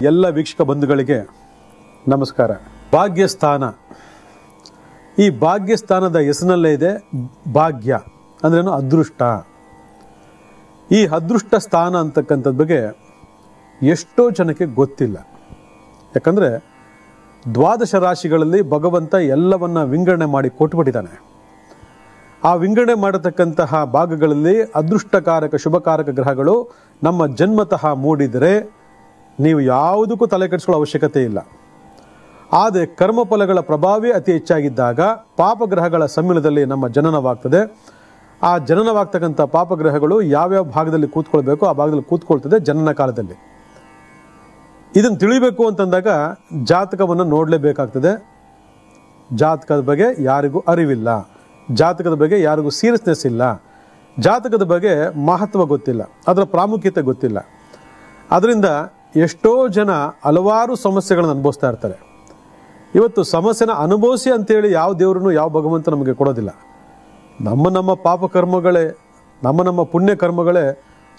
ಎಲ್ಲ ವೀಕ್ಷಕ ಬಂಧುಗಳಿಗೆ ನಮಸ್ಕಾರ. ಭಾಗ್ಯಸ್ಥಾನ, ಈ ಭಾಗ್ಯಸ್ಥಾನದ ಹೆಸರಿನಲ್ಲೇ ಇದೆ ಭಾಗ್ಯ ಅಂದ್ರೇನು, ಅದೃಷ್ಟ. ಈ ಅದೃಷ್ಟ ಸ್ಥಾನ ಅಂತಕ್ಕಂಥದ್ದು ಬಗ್ಗೆ ಎಷ್ಟೋ ಜನಕ್ಕೆ ಗೊತ್ತಿಲ್ಲ. ಯಾಕಂದರೆ ದ್ವಾದಶ ರಾಶಿಗಳಲ್ಲಿ ಭಗವಂತ ಎಲ್ಲವನ್ನ ವಿಂಗಡಣೆ ಮಾಡಿ ಕೊಟ್ಟುಬಿಟ್ಟಿದ್ದಾನೆ. ಆ ವಿಂಗಡಣೆ ಮಾಡತಕ್ಕಂತಹ ಭಾಗಗಳಲ್ಲಿ ಅದೃಷ್ಟಕಾರಕ ಶುಭಕಾರಕ ಗ್ರಹಗಳು ನಮ್ಮ ಜನ್ಮತಃ ಮೂಡಿದರೆ ನೀವು ಯಾವುದಕ್ಕೂ ತಲೆ ಕೆಡಿಸ್ಕೊಳ್ಳೋ ಅವಶ್ಯಕತೆ ಇಲ್ಲ. ಆದರೆ ಕರ್ಮಫಲಗಳ ಪ್ರಭಾವೇ ಅತಿ ಹೆಚ್ಚಾಗಿದ್ದಾಗ ಪಾಪಗ್ರಹಗಳ ಸಮ್ಮಿಲನದಲ್ಲಿ ನಮ್ಮ ಜನನವಾಗ್ತದೆ. ಆ ಜನನವಾಗ್ತಕ್ಕಂಥ ಪಾಪಗ್ರಹಗಳು ಯಾವ್ಯಾವ ಭಾಗದಲ್ಲಿ ಕೂತ್ಕೊಳ್ಬೇಕು ಆ ಭಾಗದಲ್ಲಿ ಕೂತ್ಕೊಳ್ತದೆ ಜನನ ಕಾಲದಲ್ಲಿ. ಇದನ್ನು ತಿಳಿಬೇಕು ಅಂತಂದಾಗ ಜಾತಕವನ್ನು ನೋಡಲೇಬೇಕಾಗ್ತದೆ. ಜಾತಕದ ಬಗ್ಗೆ ಯಾರಿಗೂ ಅರಿವಿಲ್ಲ, ಜಾತಕದ ಬಗ್ಗೆ ಯಾರಿಗೂ ಸೀರಿಯಸ್ನೆಸ್ ಇಲ್ಲ, ಜಾತಕದ ಬಗ್ಗೆ ಮಹತ್ವ ಗೊತ್ತಿಲ್ಲ, ಅದರ ಪ್ರಾಮುಖ್ಯತೆ ಗೊತ್ತಿಲ್ಲ. ಅದರಿಂದ ಎಷ್ಟೋ ಜನ ಹಲವಾರು ಸಮಸ್ಯೆಗಳನ್ನು ಅನುಭವಿಸ್ತಾ ಇರ್ತಾರೆ. ಇವತ್ತು ಸಮಸ್ಯೆನ ಅನುಭವಿಸಿ ಅಂತೇಳಿ ಯಾವ ದೇವರನ್ನು ಯಾವ ಭಗವಂತ ನಮಗೆ ಕೊಡೋದಿಲ್ಲ. ನಮ್ಮ ಪಾಪ ಕರ್ಮಗಳೇ, ನಮ್ಮ ಪುಣ್ಯ ಕರ್ಮಗಳೇ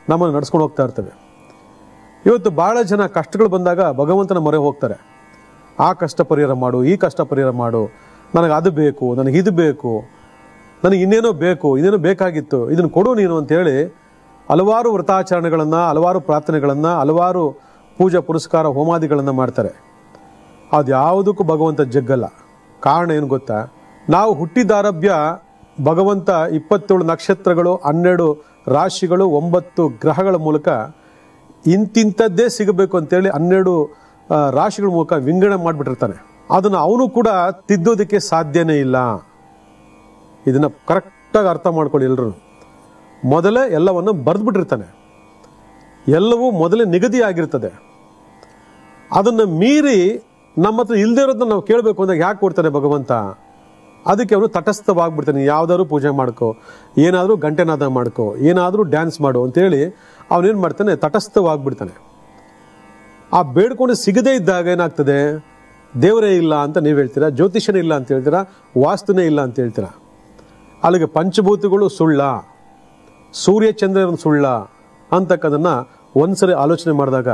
ನಮ್ಮನ್ನು ನಡ್ಸ್ಕೊಂಡು ಹೋಗ್ತಾ ಇರ್ತವೆ. ಇವತ್ತು ಭಾಳ ಜನ ಕಷ್ಟಗಳು ಬಂದಾಗ ಭಗವಂತನ ಮೊರೆ ಹೋಗ್ತಾರೆ. ಆ ಕಷ್ಟ ಪರಿಹಾರ ಮಾಡು, ಈ ಕಷ್ಟ ಪರಿಹಾರ ಮಾಡು, ನನಗೆ ಅದು ಬೇಕು, ನನಗೆ ಇದು ಬೇಕು, ನನಗೆ ಇನ್ನೇನೋ ಬೇಕು, ಇನ್ನೇನೋ ಬೇಕಾಗಿತ್ತು, ಇದನ್ನು ಕೊಡು ನೀನು ಅಂತೇಳಿ ಹಲವಾರು ವ್ರತಾಚರಣೆಗಳನ್ನು, ಹಲವಾರು ಪ್ರಾರ್ಥನೆಗಳನ್ನು, ಹಲವಾರು ಪೂಜಾ ಪುರಸ್ಕಾರ ಹೋಮಾದಿಗಳನ್ನು ಮಾಡ್ತಾರೆ. ಅದು ಯಾವುದಕ್ಕೂ ಭಗವಂತ ಜಗ್ಗಲ್ಲ. ಕಾರಣ ಏನು ಗೊತ್ತಾ? ನಾವು ಹುಟ್ಟಿದಾರಭ್ಯ ಭಗವಂತ 27 ನಕ್ಷತ್ರಗಳು, 12 ರಾಶಿಗಳು, 9 ಗ್ರಹಗಳ ಮೂಲಕ ಇಂತಿಂಥದ್ದೇ ಸಿಗಬೇಕು ಅಂತೇಳಿ 12 ರಾಶಿಗಳ ಮೂಲಕ ವಿಂಗಡಣೆ ಮಾಡಿಬಿಟ್ಟಿರ್ತಾನೆ. ಅದನ್ನು ಅವನು ಕೂಡ ತಿದ್ದೋದಕ್ಕೆ ಸಾಧ್ಯನೇ ಇಲ್ಲ. ಇದನ್ನು ಕರೆಕ್ಟಾಗಿ ಅರ್ಥ ಮಾಡ್ಕೊಳ್ಳಿ ಎಲ್ಲರೂ. ಮೊದಲೇ ಎಲ್ಲವನ್ನು ಬರೆದ್ಬಿಟ್ಟಿರ್ತಾನೆ. ಎಲ್ಲವೂ ಮೊದಲೇ ನಿಗದಿ ಆಗಿರ್ತದೆ. ಅದನ್ನು ಮೀರಿ ನಮ್ಮ ಹತ್ರ ಇಲ್ಲದೇ ಇರೋದನ್ನ ನಾವು ಕೇಳಬೇಕು ಅಂದಾಗ ಯಾಕೆ ಕೊಡ್ತಾನೆ ಭಗವಂತ? ಅದಕ್ಕೆ ಅವನು ತಟಸ್ಥವಾಗ್ಬಿಡ್ತಾನೆ. ಯಾವುದಾದ್ರೂ ಪೂಜೆ ಮಾಡ್ಕೋ, ಏನಾದರೂ ಗಂಟೆನಾದ ಮಾಡ್ಕೋ, ಏನಾದರೂ ಡ್ಯಾನ್ಸ್ ಮಾಡು ಅಂತೇಳಿ ಅವನೇನು ಮಾಡ್ತಾನೆ, ತಟಸ್ಥವಾಗ್ಬಿಡ್ತಾನೆ. ಆ ಬೇಡ್ಕೊಂಡು ಸಿಗದೇ ಇದ್ದಾಗ ಏನಾಗ್ತದೆ? ದೇವರೇ ಇಲ್ಲ ಅಂತ ನೀವು ಹೇಳ್ತೀರಾ, ಜ್ಯೋತಿಷನೇ ಇಲ್ಲ ಅಂತ ಹೇಳ್ತೀರಾ, ವಾಸ್ತುನೇ ಇಲ್ಲ ಅಂತ ಹೇಳ್ತೀರಾ. ಅಲ್ಲಿಗೆ ಪಂಚಭೂತಗಳು ಸುಳ್ಳ, ಸೂರ್ಯ ಚಂದ್ರನ ಸುಳ್ಳ ಅಂತಕ್ಕದನ್ನು ಒಂದ್ಸರಿ ಆಲೋಚನೆ ಮಾಡಿದಾಗ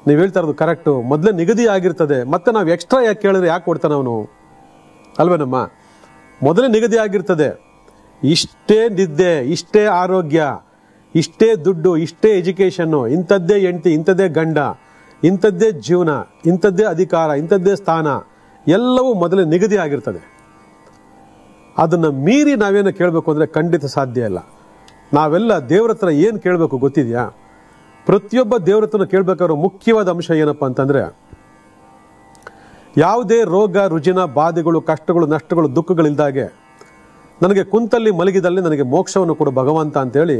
ನೀವು ಹೇಳ್ತಾ ಇರೋದು ಕರೆಕ್ಟು. ಮೊದಲೇ ನಿಗದಿ ಆಗಿರ್ತದೆ, ಮತ್ತೆ ನಾವು ಎಕ್ಸ್ಟ್ರಾ ಯಾಕೆ ಕೇಳಿದ್ರೆ ಯಾಕೆ ಕೊಡ್ತಾನೆ ಅವನು? ಅಲ್ವೇನಮ್ಮ? ಮೊದಲೇ ನಿಗದಿ ಆಗಿರ್ತದೆ. ಇಷ್ಟೇ ನಿದ್ದೆ, ಇಷ್ಟೇ ಆರೋಗ್ಯ, ಇಷ್ಟೇ ದುಡ್ಡು, ಇಷ್ಟೇ ಎಜುಕೇಷನ್ನು, ಇಂಥದ್ದೇ ಹೆಂಡತಿ, ಇಂಥದ್ದೇ ಗಂಡ, ಇಂಥದ್ದೇ ಜೀವನ, ಇಂಥದ್ದೇ ಅಧಿಕಾರ, ಇಂಥದ್ದೇ ಸ್ಥಾನ, ಎಲ್ಲವೂ ಮೊದಲೇ ನಿಗದಿ ಆಗಿರ್ತದೆ. ಅದನ್ನು ಮೀರಿ ನಾವೇನು ಕೇಳಬೇಕು ಅಂದರೆ ಖಂಡಿತ ಸಾಧ್ಯ ಇಲ್ಲ. ನಾವೆಲ್ಲ ದೇವ್ರ ಹತ್ರ ಏನು ಕೇಳಬೇಕು ಗೊತ್ತಿದೆಯಾ? ಪ್ರತಿಯೊಬ್ಬ ದೇವ್ರ ಹತ್ರ ಕೇಳಬೇಕಾದ್ರೂ ಮುಖ್ಯವಾದ ಅಂಶ ಏನಪ್ಪ ಅಂತಂದರೆ, ಯಾವುದೇ ರೋಗ ರುಜಿನ ಬಾಧೆಗಳು, ಕಷ್ಟಗಳು, ನಷ್ಟಗಳು, ದುಃಖಗಳಿಲ್ದಾಗೆ ನನಗೆ ಕುಂತಲ್ಲಿ ಮಲಗಿದಲ್ಲಿ ನನಗೆ ಮೋಕ್ಷವನ್ನು ಕೊಡು ಭಗವಂತ ಅಂತೇಳಿ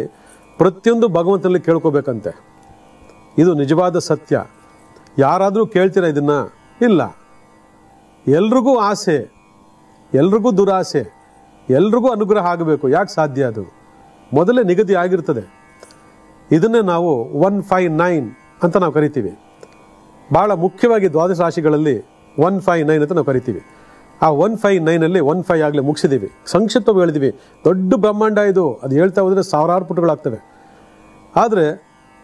ಪ್ರತಿಯೊಂದು ಭಗವಂತನಲ್ಲಿ ಕೇಳ್ಕೋಬೇಕಂತೆ. ಇದು ನಿಜವಾದ ಸತ್ಯ. ಯಾರಾದರೂ ಕೇಳ್ತೀರಾ ಇದನ್ನು? ಇಲ್ಲ. ಎಲ್ರಿಗೂ ಆಸೆ, ಎಲ್ರಿಗೂ ದುರಾಸೆ, ಎಲ್ರಿಗೂ ಅನುಗ್ರಹ ಆಗಬೇಕು. ಯಾಕೆ ಸಾಧ್ಯ? ಅದು ಮೊದಲೇ ನಿಗದಿ ಆಗಿರ್ತದೆ. ಇದನ್ನೇ ನಾವು 159 ಅಂತ ನಾವು ಕರಿತೀವಿ. ಭಾಳ ಮುಖ್ಯವಾಗಿ ದ್ವಾದಶ ರಾಶಿಗಳಲ್ಲಿ 159 ಅಂತ ನಾವು ಕರಿತೀವಿ. ಆ 159ನಲ್ಲಿ 15 ಆಗಲೇ ಮುಗಿಸಿದ್ದೀವಿ. ಸಂಕ್ಷಿಪ್ತವಾಗಿ ಹೇಳಿದ್ದೀವಿ. ದೊಡ್ಡ ಬ್ರಹ್ಮಾಂಡ ಇದು. ಅದು ಹೇಳ್ತಾ ಹೋದರೆ ಸಾವಿರಾರು ಪುಟಗಳಾಗ್ತವೆ. ಆದರೆ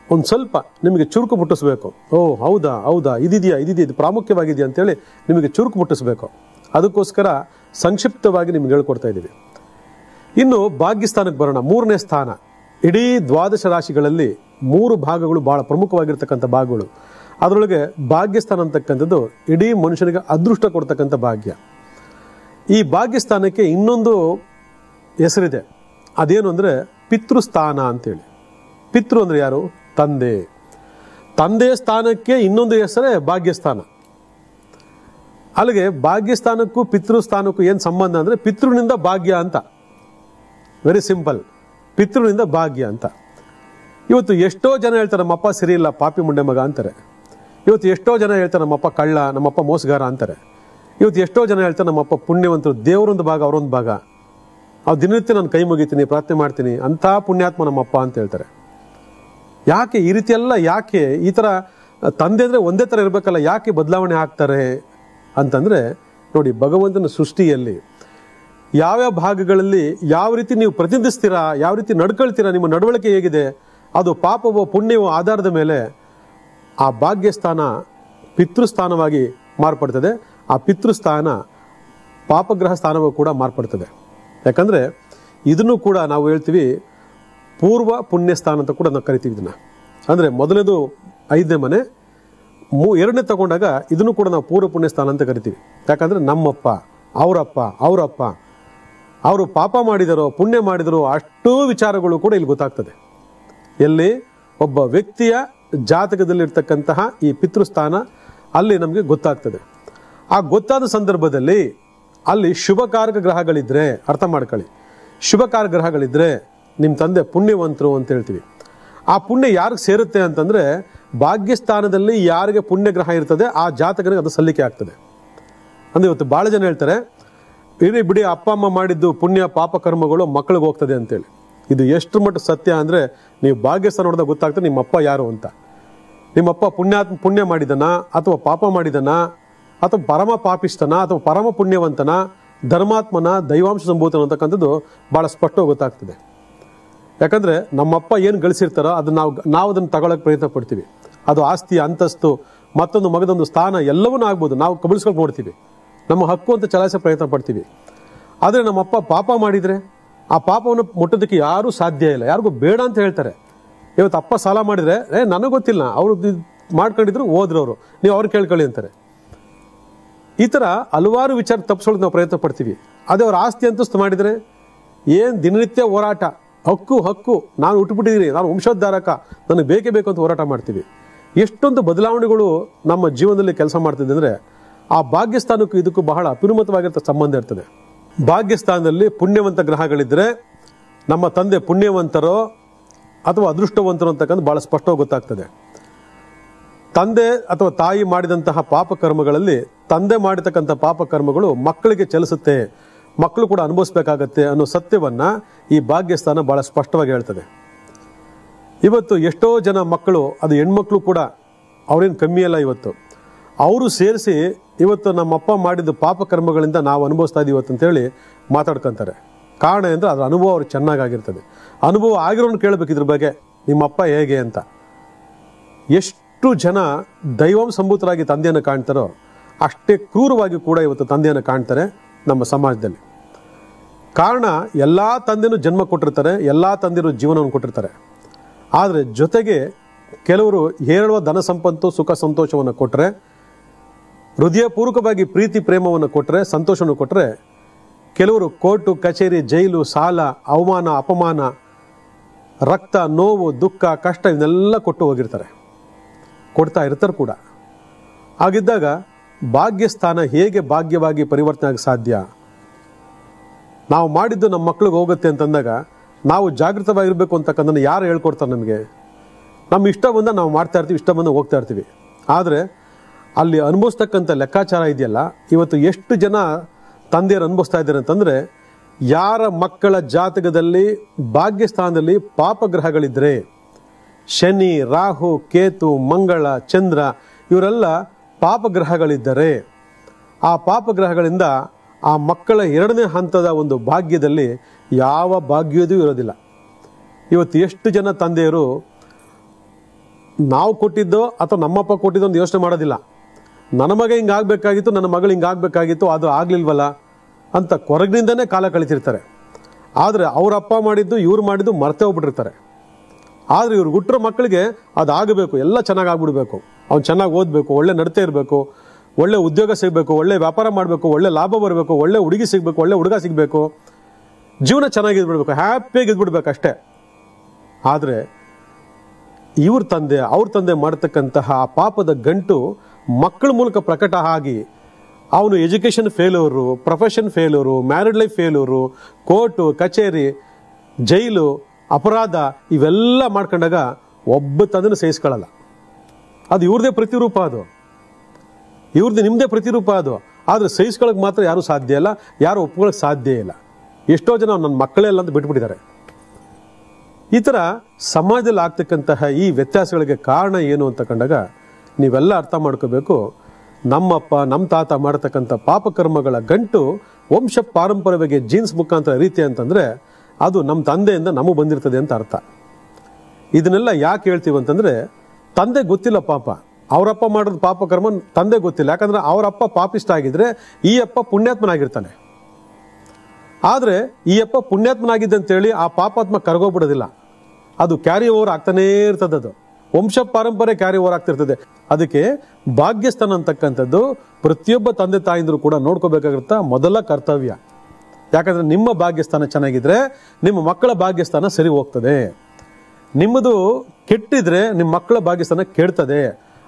ಒಂದು ಸ್ವಲ್ಪ ನಿಮಗೆ ಚುರುಕು ಮುಟ್ಟಿಸ್ಬೇಕು. ಓ ಹೌದಾ ಹೌದಾ, ಇದಿದೆಯಾ ಇದು ಪ್ರಾಮುಖ್ಯವಾಗಿದೆಯಾ ಅಂತೇಳಿ ನಿಮಗೆ ಚುರುಕು ಮುಟ್ಟಿಸ್ಬೇಕು. ಅದಕ್ಕೋಸ್ಕರ ಸಂಕ್ಷಿಪ್ತವಾಗಿ ನಿಮ್ಗೆ ಹೇಳ್ಕೊಡ್ತಾ ಇದ್ದೀವಿ. ಇನ್ನು ಭಾಗ್ಯಸ್ಥಾನಕ್ಕೆ ಬರೋಣ. 3ನೇ ಸ್ಥಾನ. ಇಡೀ ದ್ವಾದಶ ರಾಶಿಗಳಲ್ಲಿ 3 ಭಾಗಗಳು ಭಾಳ ಪ್ರಮುಖವಾಗಿರ್ತಕ್ಕಂಥ ಭಾಗಗಳು. ಅದರೊಳಗೆ ಭಾಗ್ಯಸ್ಥಾನ ಅಂತಕ್ಕಂಥದ್ದು ಇಡೀ ಮನುಷ್ಯನಿಗೆ ಅದೃಷ್ಟ ಕೊಡ್ತಕ್ಕಂಥ ಭಾಗ್ಯ. ಈ ಭಾಗ್ಯಸ್ಥಾನಕ್ಕೆ ಇನ್ನೊಂದು ಹೆಸರಿದೆ. ಅದೇನು ಅಂದರೆ ಪಿತೃಸ್ಥಾನ ಅಂತೇಳಿ. ಪಿತೃ ಅಂದರೆ ಯಾರು? ತಂದೆ. ತಂದೆಯ ಸ್ಥಾನಕ್ಕೆ ಇನ್ನೊಂದು ಹೆಸರೇ ಭಾಗ್ಯಸ್ಥಾನ. ಅಲ್ಲಿಗೆ ಭಾಗ್ಯಸ್ಥಾನಕ್ಕೂ ಪಿತೃಸ್ಥಾನಕ್ಕೂ ಏನು ಸಂಬಂಧ ಅಂದರೆ ಪಿತೃನಿಂದ ಭಾಗ್ಯ ಅಂತ. Very simple. ಪಿತೃನಿಂದ ಭಾಗ್ಯ ಅಂತ. ಇವತ್ತು ಎಷ್ಟೋ ಜನ ಹೇಳ್ತಾರೆ ನಮ್ಮಪ್ಪ ಸರಿ ಇಲ್ಲ, ಪಾಪಿ ಮುಂಡೆ ಮಗ ಅಂತಾರೆ. ಇವತ್ತು ಎಷ್ಟೋ ಜನ ಹೇಳ್ತಾರೆ ನಮ್ಮಪ್ಪ ಕಳ್ಳ, ನಮ್ಮಪ್ಪ ಮೋಸಗಾರ ಅಂತಾರೆ. ಇವತ್ತು ಎಷ್ಟೋ ಜನ ಹೇಳ್ತಾರೆ ನಮ್ಮಪ್ಪ ಪುಣ್ಯವಂತರು, ದೇವರೊಂದು ಭಾಗ ಅವರೊಂದು ಭಾಗ, ಅವ್ರು ದಿನನಿತ್ಯ ನಾನು ಕೈ ಮುಗಿತೀನಿ, ಪ್ರಾರ್ಥನೆ ಮಾಡ್ತೀನಿ, ಅಂಥ ಪುಣ್ಯಾತ್ಮ ನಮ್ಮಪ್ಪ ಅಂತ ಹೇಳ್ತಾರೆ. ಯಾಕೆ ಈ ರೀತಿ ಎಲ್ಲ? ಯಾಕೆ ಈ ಥರ? ತಂದೆ ಅಂದರೆ ಒಂದೇ ಥರ ಇರಬೇಕಲ್ಲ, ಯಾಕೆ ಬದಲಾವಣೆ ಆಗ್ತಾರೆ ಅಂತಂದರೆ ನೋಡಿ, ಭಗವಂತನ ಸೃಷ್ಟಿಯಲ್ಲಿ ಯಾವ್ಯಾವ ಭಾಗಗಳಲ್ಲಿ ಯಾವ ರೀತಿ ನೀವು ಪ್ರತಿನಿಧಿಸ್ತೀರಾ, ಯಾವ ರೀತಿ ನಡ್ಕೊಳ್ತೀರಾ, ನಿಮ್ಮ ನಡವಳಿಕೆ ಹೇಗಿದೆ, ಅದು ಪಾಪವೋ ಪುಣ್ಯವೋ ಆಧಾರದ ಮೇಲೆ ಆ ಭಾಗ್ಯಸ್ಥಾನ ಪಿತೃಸ್ಥಾನವಾಗಿ ಮಾರ್ಪಡ್ತದೆ. ಆ ಪಿತೃಸ್ಥಾನ ಪಾಪಗ್ರಹ ಸ್ಥಾನವೂ ಕೂಡ ಮಾರ್ಪಡ್ತದೆ. ಯಾಕಂದರೆ ಇದನ್ನು ಕೂಡ ನಾವು ಹೇಳ್ತೀವಿ ಪೂರ್ವ ಪುಣ್ಯಸ್ಥಾನ ಅಂತ ಕೂಡ ನಾವು ಕರಿತೀವಿ ಇದನ್ನು. ಅಂದರೆ ಮೊದಲನೇದು 5ನೇ ಮನೆ, 2ನೇ ತಗೊಂಡಾಗ ಇದನ್ನು ಕೂಡ ನಾವು ಪೂರ್ವ ಪುಣ್ಯಸ್ಥಾನ ಅಂತ ಕರಿತೀವಿ. ಯಾಕಂದರೆ ನಮ್ಮಪ್ಪ, ಅವರಪ್ಪ ಅವರು ಪಾಪ ಮಾಡಿದರೋ ಪುಣ್ಯ ಮಾಡಿದರೋ ಅಷ್ಟೂ ವಿಚಾರಗಳು ಕೂಡ ಇಲ್ಲಿ ಗೊತ್ತಾಗ್ತದೆ. ಎಲ್ಲಿ ಒಬ್ಬ ವ್ಯಕ್ತಿಯ ಜಾತಕದಲ್ಲಿರ್ತಕ್ಕಂತಹ ಈ ಪಿತೃಸ್ಥಾನ ಅಲ್ಲಿ ನಮಗೆ ಗೊತ್ತಾಗ್ತದೆ. ಆ ಗೊತ್ತಾದ ಸಂದರ್ಭದಲ್ಲಿ ಅಲ್ಲಿ ಶುಭಕಾರಕ ಗ್ರಹಗಳಿದ್ರೆ, ಅರ್ಥ ಮಾಡ್ಕೊಳ್ಳಿ, ಶುಭಕಾರಕ ಗ್ರಹಗಳಿದ್ರೆ ನಿಮ್ಮ ತಂದೆ ಪುಣ್ಯವಂತರು ಅಂತ ಹೇಳ್ತೀವಿ. ಆ ಪುಣ್ಯ ಯಾರಿಗೆ ಸೇರುತ್ತೆ ಅಂತಂದರೆ ಭಾಗ್ಯಸ್ಥಾನದಲ್ಲಿ ಯಾರಿಗೆ ಪುಣ್ಯ ಗ್ರಹ ಇರ್ತದೆ ಆ ಜಾತಕನಿಗೆ ಅದು ಸಲ್ಲಿಕೆ ಆಗ್ತದೆ. ಅಂದರೆ ಇವತ್ತು ಭಾಳ ಜನ ಹೇಳ್ತಾರೆ ಇಡೀ ಬಿಡಿ ಅಪ್ಪ ಅಮ್ಮ ಮಾಡಿದ್ದು ಪುಣ್ಯ ಪಾಪ ಕರ್ಮಗಳು ಮಕ್ಕಳಿಗೆ ಹೋಗ್ತದೆ ಅಂತೇಳಿ. ಇದು ಎಷ್ಟು ಮಟ್ಟ ಸತ್ಯ ಅಂದರೆ ನೀವು ಭಾಗ್ಯಸ್ಥಾನ ನೋಡಿದಾಗ ಗೊತ್ತಾಗ್ತದೆ ನಿಮ್ಮಪ್ಪ ಯಾರು ಅಂತ. ನಿಮ್ಮಪ್ಪ ಪುಣ್ಯ ಮಾಡಿದನ ಅಥವಾ ಪಾಪ ಮಾಡಿದನ ಅಥವಾ ಪರಮ ಪಾಪಿಸ್ತನ ಅಥವಾ ಪರಮ ಪುಣ್ಯವಂತನ, ಧರ್ಮಾತ್ಮನ, ದೈವಾಂಶ ಸಂಭೂತನ ಅಂತಕ್ಕಂಥದ್ದು ಭಾಳ ಸ್ಪಷ್ಟವಾಗಿ ಗೊತ್ತಾಗ್ತದೆ. ಯಾಕಂದರೆ ನಮ್ಮಪ್ಪ ಏನು ಗಳಿಸಿರ್ತಾರೋ ಅದು ನಾವು ಅದನ್ನು ತಗೊಳ್ಳೋಕೆ ಪ್ರಯತ್ನ ಪಡ್ತೀವಿ. ಅದು ಆಸ್ತಿ, ಅಂತಸ್ತು, ಮತ್ತೊಂದು ಮಗದೊಂದು ಸ್ಥಾನ ಎಲ್ಲವನ್ನೂ ಆಗ್ಬೋದು, ನಾವು ಕಬಳಿಸ್ಕೊಂಡು ನೋಡ್ತೀವಿ, ನಮ್ಮ ಹಕ್ಕು ಅಂತ ಚಲಾಯಿಸೋ ಪ್ರಯತ್ನ ಪಡ್ತೀವಿ. ಆದರೆ ನಮ್ಮಪ್ಪ ಪಾಪ ಮಾಡಿದರೆ ಆ ಪಾಪವನ್ನು ಮುಟ್ಟೋದಕ್ಕೆ ಯಾರೂ ಸಾಧ್ಯ ಇಲ್ಲ, ಯಾರಿಗೂ ಬೇಡ ಅಂತ ಹೇಳ್ತಾರೆ. ಇವತ್ತು ಅಪ್ಪ ಸಾಲ ಮಾಡಿದರೆ ನನಗೆ ಗೊತ್ತಿಲ್ಲ, ಅವರು ಮಾಡ್ಕೊಂಡಿದ್ರು ಹೋದ್ರವರು, ನೀವು ಅವ್ರು ಕೇಳ್ಕೊಳ್ಳಿ ಅಂತಾರೆ. ಈ ಥರ ಹಲವಾರು ವಿಚಾರ ತಪ್ಪಿಸೋಳಕ್ಕೆ ನಾವು ಪ್ರಯತ್ನ ಪಡ್ತೀವಿ. ಅದೇ ಅವ್ರ ಆಸ್ತಿ ಅಂತಸ್ತು ಮಾಡಿದರೆ ಏನು ದಿನನಿತ್ಯ ಹೋರಾಟ, ಹಕ್ಕು ನಾನು ಹುಟ್ಟುಬಿಟ್ಟಿದ್ದೀನಿ, ನಾನು ವಂಶೋದ್ಧಾರಕ, ನನಗೆ ಬೇಕೇ ಬೇಕು ಅಂತ ಹೋರಾಟ ಮಾಡ್ತೀವಿ. ಎಷ್ಟೊಂದು ಬದಲಾವಣೆಗಳು ನಮ್ಮ ಜೀವನದಲ್ಲಿ ಕೆಲಸ ಮಾಡ್ತಿದೆ ಅಂದರೆ ಆ ಭಾಗ್ಯಸ್ಥಾನಕ್ಕೂ ಇದಕ್ಕೂ ಬಹಳ ಅಪರಿಮಿತವಾಗಿರ್ತ ಸಂಬಂಧ ಇರ್ತದೆ. ಭಾಗ್ಯಸ್ಥಾನದಲ್ಲಿ ಪುಣ್ಯವಂತ ಗ್ರಹಗಳಿದ್ದರೆ ನಮ್ಮ ತಂದೆ ಪುಣ್ಯವಂತರೋ ಅಥವಾ ಅದೃಷ್ಟವಂತರೋ ಅಂತಕ್ಕಂಥ ಭಾಳ ಸ್ಪಷ್ಟವಾಗಿ ಗೊತ್ತಾಗ್ತದೆ. ತಂದೆ ಅಥವಾ ತಾಯಿ ಮಾಡಿದಂತಹ ಪಾಪಕರ್ಮಗಳಲ್ಲಿ ತಂದೆ ಮಾಡಿರ್ತಕ್ಕಂಥ ಪಾಪಕರ್ಮಗಳು ಮಕ್ಕಳಿಗೆ ಚಲಿಸುತ್ತೆ, ಮಕ್ಕಳು ಕೂಡ ಅನುಭವಿಸ್ಬೇಕಾಗತ್ತೆ ಅನ್ನೋ ಸತ್ಯವನ್ನು ಈ ಭಾಗ್ಯಸ್ಥಾನ ಭಾಳ ಸ್ಪಷ್ಟವಾಗಿ ಹೇಳ್ತದೆ. ಇವತ್ತು ಎಷ್ಟೋ ಜನ ಮಕ್ಕಳು, ಅದು ಹೆಣ್ಮಕ್ಳು ಕೂಡ ಅವ್ರೇನು ಕಮ್ಮಿ ಅಲ್ಲ, ಇವತ್ತು ಅವರು ಸೇರಿಸಿ ಇವತ್ತು ನಮ್ಮಪ್ಪ ಮಾಡಿದ ಪಾಪಕರ್ಮಗಳಿಂದ ನಾವು ಅನುಭವಿಸ್ತಾ ಇದ್ದೀವಿ ಅಂತೇಳಿ ಮಾತಾಡ್ಕೊತಾರೆ. ಕಾರಣ ಅಂದರೆ ಅದರ ಅನುಭವ ಅವ್ರಿಗೆ ಚೆನ್ನಾಗಿರ್ತದೆ. ಅನುಭವ ಆಗಿರೋನು ಕೇಳಬೇಕು ಇದ್ರ ಬಗ್ಗೆ, ನಿಮ್ಮಪ್ಪ ಹೇಗೆ ಅಂತ. ಎಷ್ಟು ಜನ ದೈವಾಂಶ ಸಂಭೂತರಾಗಿ ತಂದೆಯನ್ನು ಕಾಣ್ತಾರೋ ಅಷ್ಟೇ ಕ್ರೂರವಾಗಿ ಕೂಡ ಇವತ್ತು ತಂದೆಯನ್ನು ಕಾಣ್ತಾರೆ ನಮ್ಮ ಸಮಾಜದಲ್ಲಿ. ಕಾರಣ ಎಲ್ಲ ತಂದೆನೂ ಜನ್ಮ ಕೊಟ್ಟಿರ್ತಾರೆ, ಎಲ್ಲ ತಂದೆಯರು ಜೀವನವನ್ನು ಕೊಟ್ಟಿರ್ತಾರೆ. ಆದರೆ ಜೊತೆಗೆ ಕೆಲವರು ಹೇಳುವ ಧನ ಸಂಪತ್ತು, ಸುಖ ಸಂತೋಷವನ್ನು ಕೊಟ್ಟರೆ, ಹೃದಯಪೂರ್ವಕವಾಗಿ ಪ್ರೀತಿ ಪ್ರೇಮವನ್ನು ಕೊಟ್ಟರೆ, ಸಂತೋಷವನ್ನು ಕೊಟ್ಟರೆ, ಕೆಲವರು ಕೋರ್ಟು ಕಚೇರಿ, ಜೈಲು, ಸಾಲ, ಅವಮಾನ, ಅಪಮಾನ, ರಕ್ತ, ನೋವು, ದುಃಖ, ಕಷ್ಟ ಇವನ್ನೆಲ್ಲ ಕೊಟ್ಟು ಹೋಗಿರ್ತಾರೆ, ಕೊಡ್ತಾ ಇರ್ತಾರೆ ಕೂಡ. ಹಾಗಿದ್ದಾಗ ಭಾಗ್ಯಸ್ಥಾನ ಹೇಗೆ ಭಾಗ್ಯವಾಗಿ ಪರಿವರ್ತನೆ ಆಗ ಸಾಧ್ಯ? ನಾವು ಮಾಡಿದ್ದು ನಮ್ಮ ಮಕ್ಳಿಗೆ ಹೋಗುತ್ತೆ ಅಂತಂದಾಗ ನಾವು ಜಾಗೃತವಾಗಿರಬೇಕು ಅಂತಕ್ಕಂಥ ಯಾರು ಹೇಳ್ಕೊಡ್ತಾರೆ ನಮಗೆ? ನಮ್ಮ ಇಷ್ಟ ಬಂದ ನಾವು ಮಾಡ್ತಾ ಇರ್ತೀವಿ, ಇಷ್ಟ ಬಂದ ಹೋಗ್ತಾ ಇರ್ತೀವಿ. ಆದರೆ ಅಲ್ಲಿ ಅನುಭವಿಸ್ತಕ್ಕಂಥ ಲೆಕ್ಕಾಚಾರ ಇದೆಯಲ್ಲ, ಇವತ್ತು ಎಷ್ಟು ಜನ ತಂದೆಯರು ಅನುಭವಿಸ್ತಾ ಇದ್ದಾರೆ ಅಂತಂದರೆ, ಯಾರ ಮಕ್ಕಳ ಜಾತಕದಲ್ಲಿ ಭಾಗ್ಯಸ್ಥಾನದಲ್ಲಿ ಪಾಪಗ್ರಹಗಳಿದ್ದರೆ, ಶನಿ, ರಾಹು, ಕೇತು, ಮಂಗಳ, ಚಂದ್ರ ಇವರೆಲ್ಲ ಪಾಪಗ್ರಹಗಳಿದ್ದರೆ, ಆ ಪಾಪಗ್ರಹಗಳಿಂದ ಆ ಮಕ್ಕಳ 2ನೇ ಹಂತದ ಒಂದು ಭಾಗ್ಯದಲ್ಲಿ ಯಾವ ಭಾಗ್ಯದೂ ಇರೋದಿಲ್ಲ. ಇವತ್ತು ಎಷ್ಟು ಜನ ತಂದೆಯರು ನಾವು ಕೊಟ್ಟಿದ್ದೋ ಅಥವಾ ನಮ್ಮಪ್ಪ ಕೊಟ್ಟಿದ್ದೋ ಒಂದು ಯೋಚನೆ ಮಾಡೋದಿಲ್ಲ. ನನ್ನ ಮಗ ಹಿಂಗಾಗಬೇಕಾಗಿತ್ತು, ನನ್ನ ಮಗಳು ಹಿಂಗಾಗಬೇಕಾಗಿತ್ತು, ಅದು ಆಗಲಿಲ್ವಲ್ಲ ಅಂತ ಕೊರಗಿನಿಂದನೇ ಕಾಲ ಕಳೀತಿರ್ತಾರೆ. ಆದರೆ ಅವ್ರ ಅಪ್ಪ ಮಾಡಿದ್ದು ಇವ್ರು ಮಾಡಿದ್ದು ಮರ್ತೇ ಹೋಗ್ಬಿಟ್ಟಿರ್ತಾರೆ. ಆದರೆ ಇವ್ರು ಹುಟ್ಟಿರೋ ಮಕ್ಕಳಿಗೆ ಅದು ಆಗಬೇಕು, ಎಲ್ಲ ಚೆನ್ನಾಗಿ ಆಗ್ಬಿಡ್ಬೇಕು, ಅವ್ನು ಚೆನ್ನಾಗಿ ಓದಬೇಕು, ಒಳ್ಳೆ ನಡತೆ ಇರಬೇಕು, ಒಳ್ಳೆ ಉದ್ಯೋಗ ಸಿಗಬೇಕು, ಒಳ್ಳೆ ವ್ಯಾಪಾರ ಮಾಡಬೇಕು, ಒಳ್ಳೆ ಲಾಭ ಬರಬೇಕು, ಒಳ್ಳೆ ಹುಡುಗಿ ಸಿಗಬೇಕು, ಒಳ್ಳೆ ಹುಡುಗ ಸಿಗಬೇಕು, ಜೀವನ ಚೆನ್ನಾಗಿದ್ಬಿಡ್ಬೇಕು, ಹ್ಯಾಪಿಯಾಗಿ ಇದ್ಬಿಡ್ಬೇಕು ಅಷ್ಟೇ. ಆದರೆ ಇವ್ರ ತಂದೆ ಅವ್ರ ತಂದೆ ಮಾಡತಕ್ಕಂತಹ ಪಾಪದ ಗಂಟು ಮಕ್ಕಳ ಮೂಲಕ ಪ್ರಕಟ ಆಗಿ ಅವನು education failure, profession failure, married life failure, court ಕಚೇರಿ, ಜೈಲು, ಅಪರಾಧ ಇವೆಲ್ಲ ಮಾಡ್ಕೊಂಡಾಗ ಒಬ್ಬ ತಂದೆನೂ ಸಹಿಸ್ಕೊಳ್ಳಲ್ಲ. ಅದು ಇವ್ರದೇ ಪ್ರತಿರೂಪ, ಅದು ಇವ್ರದ್ದು ನಿಮ್ಮದೇ ಪ್ರತಿರೂಪ ಅದು. ಆದರೆ ಸಹಿಸ್ಕೊಳ್ಳೋಕೆ ಮಾತ್ರ ಯಾರೂ ಸಾಧ್ಯ ಇಲ್ಲ, ಯಾರು ಒಪ್ಕೊಳ್ಳೋಕೆ ಸಾಧ್ಯ ಇಲ್ಲ. ಎಷ್ಟೋ ಜನ ನನ್ನ ಮಕ್ಕಳೇ ಅಲ್ಲ ಅಂತ ಬಿಟ್ಬಿಟ್ಟಿದ್ದಾರೆ. ಈ ಥರ ಸಮಾಜದಲ್ಲಿ ಆಗ್ತಕ್ಕಂತಹ ಈ ವ್ಯತ್ಯಾಸಗಳಿಗೆ ಕಾರಣ ಏನು ಅಂತ ಕಂಡಾಗ ನೀವೆಲ್ಲ ಅರ್ಥ ಮಾಡ್ಕೋಬೇಕು. ನಮ್ಮಪ್ಪ ನಮ್ಮ ತಾತ ಮಾಡತಕ್ಕಂಥ ಪಾಪಕರ್ಮಗಳ ಗಂಟು ವಂಶ ಪಾರಂಪರ್ಯವಾಗಿ ಜೀನ್ಸ್ ಮುಖಾಂತರ ರೀತಿ ಅಂತಂದರೆ ಅದು ನಮ್ಮ ತಂದೆಯಿಂದ ನಮಗೆ ಬಂದಿರ್ತದೆ ಅಂತ ಅರ್ಥ. ಇದನ್ನೆಲ್ಲ ಯಾಕೆ ಹೇಳ್ತೀವಿ ಅಂತಂದರೆ, ತಂದೆ ಗೊತ್ತಿಲ್ಲ ಪಾಪ, ಅವರಪ್ಪ ಮಾಡೋದು ಪಾಪಕರ್ಮ ತಂದೆ ಗೊತ್ತಿಲ್ಲ, ಯಾಕಂದ್ರೆ ಅವರಪ್ಪ ಪಾಪಿಷ್ಟ ಆಗಿದ್ರೆ ಈ ಅಪ್ಪ ಪುಣ್ಯಾತ್ಮನಾಗಿರ್ತಾನೆ. ಆದರೆ ಈ ಅಪ್ಪ ಪುಣ್ಯಾತ್ಮನಾಗಿದ್ದೆ ಅಂತೇಳಿ ಆ ಪಾಪಾತ್ಮ ಕರಗೋಗ್ಬಿಡೋದಿಲ್ಲ, ಅದು ಕ್ಯಾರಿ ಓವರ್ ಆಗ್ತಾನೇ ಇರ್ತದೆ, ಅದು ವಂಶ ಪಾರಂಪರೆ ಕ್ಯಾರಿ ಓವರ್ ಆಗ್ತಿರ್ತದೆ. ಅದಕ್ಕೆ ಭಾಗ್ಯಸ್ಥಾನ ಅಂತಕ್ಕಂಥದ್ದು ಪ್ರತಿಯೊಬ್ಬ ತಂದೆ ತಾಯಿಂದರು ಕೂಡ ನೋಡ್ಕೋಬೇಕಾಗಿರುತ್ತ ಮೊದಲ ಕರ್ತವ್ಯ. ಯಾಕಂದ್ರೆ ನಿಮ್ಮ ಭಾಗ್ಯಸ್ಥಾನ ಚೆನ್ನಾಗಿದ್ರೆ ನಿಮ್ಮ ಮಕ್ಕಳ ಭಾಗ್ಯಸ್ಥಾನ ಸರಿ ಹೋಗ್ತದೆ. ನಿಮ್ಮದು ಕೆಟ್ಟಿದ್ರೆ ನಿಮ್ಮ ಮಕ್ಕಳ ಭಾಗ್ಯಸ್ಥಾನ ಕೆಡ್ತದೆ.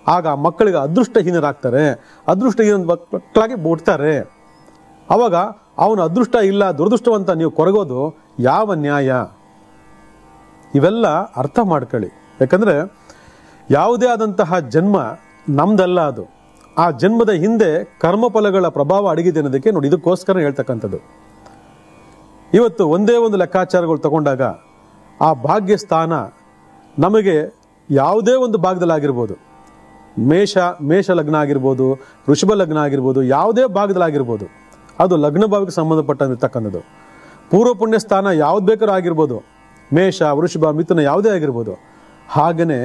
ಆಗ ಆ ಮಕ್ಕಳಿಗೆ ಅದೃಷ್ಟಹೀನರಾಗ್ತಾರೆ, ಅದೃಷ್ಟಹೀನ ಮಕ್ಕಳಾಗಿ ಬಿಡ್ತಾರೆ. ಅವಾಗ ಅವನ ಅದೃಷ್ಟ ಇಲ್ಲ ದುರದೃಷ್ಟವಂತ ನೀವು ಕೊರಗೋದು ಯಾವ ನ್ಯಾಯ? ಇವೆಲ್ಲ ಅರ್ಥ ಮಾಡ್ಕೊಳ್ಳಿ. ಯಾಕಂದ್ರೆ ಯಾವುದೇ ಆದಂತಹ ಜನ್ಮ ನಮ್ದಲ್ಲ, ಅದು ಆ ಜನ್ಮದ ಹಿಂದೆ ಕರ್ಮಫಲಗಳ ಪ್ರಭಾವ ಅಡಗಿದೆ ಅನ್ನೋದಕ್ಕೆ ನೋಡಿ, ಇದಕ್ಕೋಸ್ಕರ ಹೇಳ್ತಕ್ಕಂಥದ್ದು. ಇವತ್ತು ಒಂದೇ ಒಂದು ಲೆಕ್ಕಾಚಾರಗಳು ತಗೊಂಡಾಗ ಆ ಭಾಗ್ಯಸ್ಥಾನ ನಮಗೆ ಯಾವುದೇ ಒಂದು ಭಾಗದಲ್ಲಾಗಿರ್ಬೋದು, ಮೇಷ ಲಗ್ನ ಆಗಿರ್ಬೋದು, ವೃಷಭ ಲಗ್ನ ಆಗಿರ್ಬೋದು, ಯಾವುದೇ ಭಾಗದಲ್ಲಾಗಿರ್ಬೋದು, ಅದು ಲಗ್ನ ಭಾವಕ್ಕೆ ಸಂಬಂಧಪಟ್ಟಿರ್ತಕ್ಕಂಥದ್ದು. ಪೂರ್ವ ಪುಣ್ಯ ಸ್ಥಾನ ಯಾವ್ದು ಬೇಕಾದ್ರೂ ಆಗಿರ್ಬೋದು, ಮೇಷ ವೃಷಭ ಮಿಥುನ ಯಾವುದೇ ಆಗಿರ್ಬೋದು. ಹಾಗೆಯೇ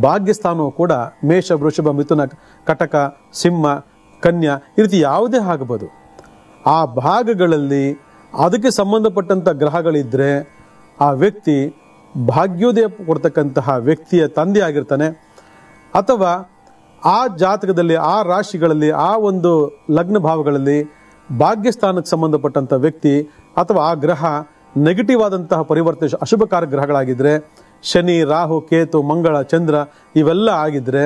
ಭಾಗ್ಯಸ್ಥಾನವು ಕೂಡ ಮೇಷ ವೃಷಭ ಮಿಥುನ ಕಟಕ ಸಿಂಹ ಕನ್ಯಾ ಈ ರೀತಿ ಯಾವುದೇ ಆಗಬಹುದು. ಆ ಭಾಗಗಳಲ್ಲಿ ಅದಕ್ಕೆ ಸಂಬಂಧಪಟ್ಟಂಥ ಗ್ರಹಗಳಿದ್ದರೆ ಆ ವ್ಯಕ್ತಿ ಭಾಗ್ಯೋದಯ ಕೊಡ್ತಕ್ಕಂತಹ ವ್ಯಕ್ತಿಯ ತಂದೆ ಆಗಿರ್ತಾನೆ. ಅಥವಾ ಆ ಜಾತಕದಲ್ಲಿ ಆ ರಾಶಿಗಳಲ್ಲಿ ಆ ಒಂದು ಲಗ್ನ ಭಾವಗಳಲ್ಲಿ ಭಾಗ್ಯಸ್ಥಾನಕ್ಕೆ ಸಂಬಂಧಪಟ್ಟಂಥ ವ್ಯಕ್ತಿ ಅಥವಾ ಆ ಗ್ರಹ ನೆಗೆಟಿವ್ ಆದಂತಹ ಪರಿವರ್ತನೆ ಅಶುಭಕಾರಕ ಗ್ರಹಗಳಾಗಿದ್ದರೆ, ಶನಿ ರಾಹು ಕೇತು ಮಂಗಳ ಚಂದ್ರ ಇವೆಲ್ಲ ಆಗಿದ್ರೆ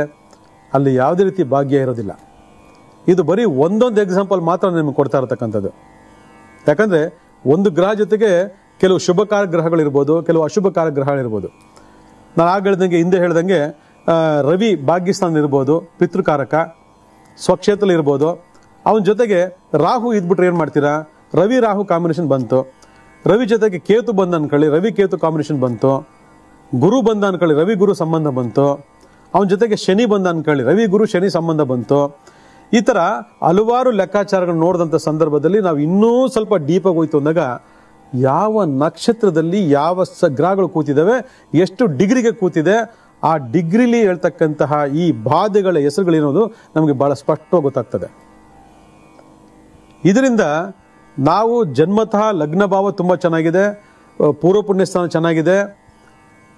ಅಲ್ಲಿ ಯಾವುದೇ ರೀತಿ ಭಾಗ್ಯ ಇರೋದಿಲ್ಲ. ಇದು ಬರೀ ಒಂದೊಂದು ಎಕ್ಸಾಂಪಲ್ ಮಾತ್ರ ನಿಮಗೆ ಕೊಡ್ತಾ ಇರತಕ್ಕಂಥದ್ದು. ಯಾಕಂದರೆ ಒಂದು ಗ್ರಹ ಜೊತೆಗೆ ಕೆಲವು ಶುಭಕಾರಕ ಗ್ರಹಗಳಿರ್ಬೋದು, ಕೆಲವು ಅಶುಭಕಾರಕ ಗ್ರಹಗಳಿರ್ಬೋದು. ನಾನು ಆಗ ಹೇಳ್ದಂಗೆ ಹಿಂದೆ ಹೇಳ್ದಂಗೆ ರವಿ ಭಾಗ್ಯಸ್ಥಾನ ಇರ್ಬೋದು, ಪಿತೃಕಾರಕ ಸ್ವಕ್ಷೇತ್ರ ಇರ್ಬೋದು. ಅವನ ಜೊತೆಗೆ ರಾಹು ಇದ್ಬಿಟ್ರೆ ಏನು ಮಾಡ್ತೀರಾ? ರವಿ ರಾಹು ಕಾಂಬಿನೇಷನ್ ಬಂತು, ರವಿ ಜೊತೆಗೆ ಕೇತು ಬಂದ ಅನ್ಕೊಳ್ಳಿ, ರವಿ ಕೇತು ಕಾಂಬಿನೇಷನ್ ಬಂತು. ಗುರು ಬಂದ ಅನ್ಕೊಳ್ಳಿ, ರವಿ ಗುರು ಸಂಬಂಧ ಬಂತು. ಅವನ ಜೊತೆಗೆ ಶನಿ ಬಂದ ಅನ್ಕೊಳ್ಳಿ, ರವಿ ಗುರು ಶನಿ ಸಂಬಂಧ ಬಂತು. ಈ ಥರ ಹಲವಾರು ಲೆಕ್ಕಾಚಾರಗಳು ನೋಡಿದಂಥ ಸಂದರ್ಭದಲ್ಲಿ ನಾವು ಇನ್ನೂ ಸ್ವಲ್ಪ ಡೀಪಾಗಿ ಹೋಯ್ತು ಅಂದಾಗ ಯಾವ ನಕ್ಷತ್ರದಲ್ಲಿ ಯಾವ ಗ್ರಹಗಳು ಕೂತಿದ್ದಾವೆ, ಎಷ್ಟು ಡಿಗ್ರಿಗೆ ಕೂತಿದೆ, ಆ ಡಿಗ್ರಿಲಿ ಹೇಳ್ತಕ್ಕಂತಹ ಈ ಬಾಧೆಗಳ ಹೆಸರುಗಳೇನೋದು ನಮಗೆ ಬಹಳ ಸ್ಪಷ್ಟವಾಗಿ ಗೊತ್ತಾಗ್ತದೆ. ಇದರಿಂದ ನಾವು ಜನ್ಮತಃ ಲಗ್ನ ಭಾವ ತುಂಬ ಚೆನ್ನಾಗಿದೆ, ಪೂರ್ವ ಪುಣ್ಯಸ್ಥಾನ ಚೆನ್ನಾಗಿದೆ,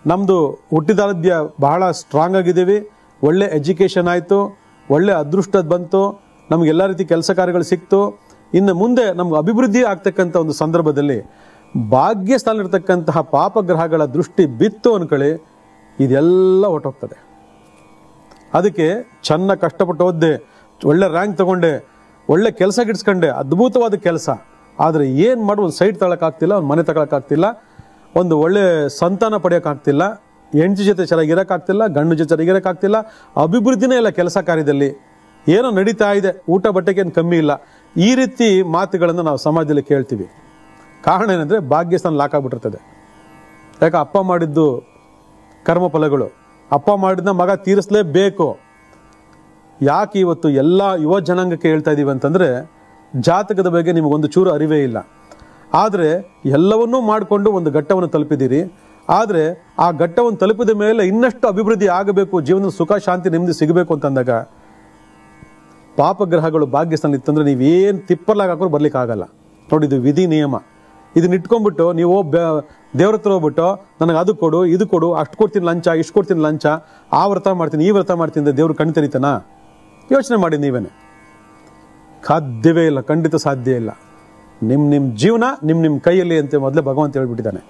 ನಮ್ಮದು ಹುಟ್ಟಿದಾರಧ್ಯ ಬಹಳ ಸ್ಟ್ರಾಂಗ್ ಆಗಿದ್ದೀವಿ, ಒಳ್ಳೆ ಎಜುಕೇಷನ್ ಆಯಿತು, ಒಳ್ಳೆ ಅದೃಷ್ಟ ಬಂತು, ನಮಗೆಲ್ಲ ರೀತಿ ಕೆಲಸ ಕಾರ್ಯಗಳು ಸಿಕ್ತು. ಇನ್ನು ಮುಂದೆ ನಮ್ಗೆ ಅಭಿವೃದ್ಧಿ ಆಗ್ತಕ್ಕಂಥ ಒಂದು ಸಂದರ್ಭದಲ್ಲಿ ಭಾಗ್ಯಸ್ಥಾನ ಇರತಕ್ಕಂತಹ ಪಾಪಗ್ರಹಗಳ ದೃಷ್ಟಿ ಬಿತ್ತು ಅನ್ಕೊಳ್ಳಿ, ಇದೆಲ್ಲ ಹೊಟ್ಟೋಗ್ತದೆ. ಅದಕ್ಕೆ ಚೆನ್ನಾಗಿ ಕಷ್ಟಪಟ್ಟು ಓದ್ದೆ, ಒಳ್ಳೆ ರ್ಯಾಂಕ್ ತಗೊಂಡೆ, ಒಳ್ಳೆ ಕೆಲಸ ಗಿಡ್ಸ್ಕೊಂಡೆ, ಅದ್ಭುತವಾದ ಕೆಲಸ. ಆದರೆ ಏನು ಮಾಡಿ ಒಂದು ಸೈಟ್ ತಗೊಳಕ್ಕಾಗ್ತಿಲ್ಲ, ಒಂದು ಮನೆ ತಗೊಳಕ್ಕಾಗ್ತಿಲ್ಲ, ಒಂದು ಒಳ್ಳೆ ಸಂತಾನ ಪಡೆಯೋಕ್ಕಾಗ್ತಿಲ್ಲ, ಹೆಂಡತಿ ಜೊತೆ ಚೆನ್ನಾಗಿರೋಕ್ಕಾಗ್ತಿಲ್ಲ, ಗಂಡು ಜೊತೆ ಚೆನ್ನಾಗಿರೋಕ್ಕಾಗ್ತಿಲ್ಲ, ಅಭಿವೃದ್ಧಿನೇ ಇಲ್ಲ ಕೆಲಸ ಕಾರ್ಯದಲ್ಲಿ, ಏನೋ ನಡೀತಾ ಇದೆ, ಊಟ ಬಟ್ಟೆಗೆ ಏನು ಕಮ್ಮಿ ಇಲ್ಲ. ಈ ರೀತಿ ಮಾತುಗಳನ್ನು ನಾವು ಸಮಾಜದಲ್ಲಿ ಕೇಳ್ತೀವಿ. ಕಾರಣ ಏನಂದರೆ ಭಾಗ್ಯಸ್ಥಾನ ಲಾಕ್ ಆಗ್ಬಿಟ್ಟಿರ್ತದೆ. ಯಾಕೆ? ಅಪ್ಪ ಮಾಡಿದ್ದು ಕರ್ಮಫಲಗಳು, ಅಪ್ಪ ಮಾಡಿದ್ನ ಮಗ ತೀರಿಸಲೇಬೇಕು. ಯಾಕೆ ಇವತ್ತು ಎಲ್ಲ ಯುವ ಜನಾಂಗಕ್ಕೆ ಹೇಳ್ತಾ ಇದ್ದೀವಿ ಅಂತಂದರೆ, ಜಾತಕದ ಬಗ್ಗೆ ನಿಮಗೊಂದು ಚೂರು ಅರಿವೇ ಇಲ್ಲ. ಆದರೆ ಎಲ್ಲವನ್ನೂ ಮಾಡಿಕೊಂಡು ಒಂದು ಘಟ್ಟವನ್ನು ತಲುಪಿದ್ದೀರಿ. ಆದರೆ ಆ ಘಟ್ಟವನ್ನು ತಲುಪಿದ ಮೇಲೆ ಇನ್ನಷ್ಟು ಅಭಿವೃದ್ಧಿ ಆಗಬೇಕು, ಜೀವನದ ಸುಖ ಶಾಂತಿ ನೆಮ್ಮದಿ ಸಿಗಬೇಕು ಅಂತಂದಾಗ ಪಾಪಗ್ರಹಗಳು ಭಾಗ್ಯಸ್ಥಾನ ಇತ್ತಂದ್ರೆ ನೀವೇನು ತಿಪ್ಪರ್ಲಾಗ ಹಾಕೋರು ಬರ್ಲಿಕ್ಕೆ ಆಗಲ್ಲ. ನೋಡಿ, ಇದು ವಿಧಿ ನಿಯಮ. ಇದನ್ನ ಇಟ್ಕೊಂಡ್ಬಿಟ್ಟು ನೀವು ದೇವ್ರ ಹತ್ರ ಹೋಗ್ಬಿಟ್ಟು ನನಗೆ ಅದು ಕೊಡು ಇದು ಕೊಡು, ಅಷ್ಟು ಕೊಡ್ತೀನಿ ಲಂಚ, ಇಷ್ಟು ಕೊಡ್ತೀನಿ ಲಂಚ, ಆ ವ್ರತ ಮಾಡ್ತೀನಿ ಈ ವ್ರತ ಮಾಡ್ತೀನಿ ದೇವ್ರು ಕಣ್ಣು ತೆರೀತಾನ? ಯೋಚನೆ ಮಾಡಿ ನೀವೇನೆ. ಸಾಧ್ಯವೇ ಇಲ್ಲ, ಖಂಡಿತ ಸಾಧ್ಯ ಇಲ್ಲ. ನಿಮ್ಮ ಜೀವನ ನಿಮ್ಮ ಕೈಯಲ್ಲಿ ಅಂತ ಮೊದಲೇ ಭಗವಂತ ಹೇಳ್ಬಿಟ್ಟಿದ್ದಾನೆ.